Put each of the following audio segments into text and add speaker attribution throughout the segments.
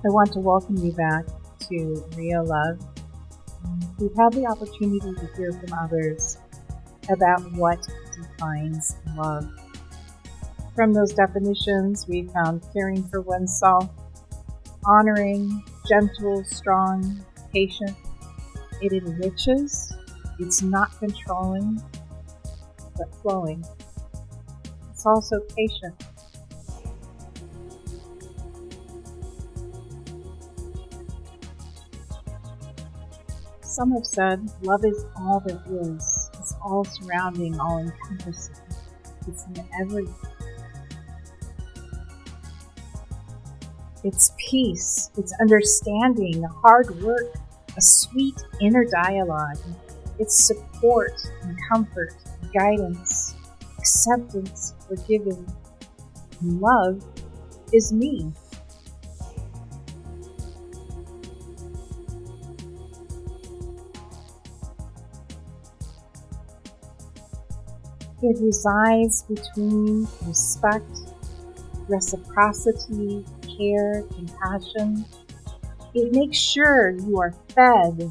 Speaker 1: I want to welcome you back to Real Love. We've had the opportunity to hear from others about what defines love. From those definitions, we found caring for oneself, honoring, gentle, strong, patient. It enriches, it's not controlling, but flowing. It's also patient. Some have said love is all there is. It's all surrounding, all encompassing. It's in everything. It's peace, it's understanding, hard work, a sweet inner dialogue. It's support and comfort, guidance, acceptance, forgiving. And love is me. It resides between respect, reciprocity, care, compassion. It makes sure you are fed,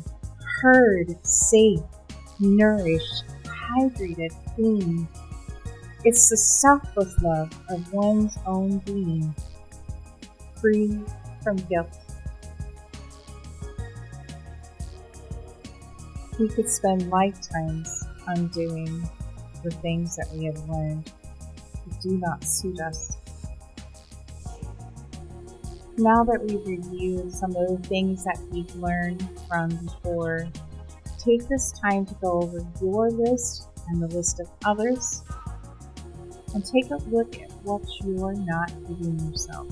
Speaker 1: heard, safe, nourished, hydrated, clean. It's the selfless love of one's own being, free from guilt. We could spend lifetimes undoing the things that we have learned that do not suit us. Now that we've reviewed some of the things that we've learned from before, take this time to go over your list and the list of others, and take a look at what you're not giving yourself.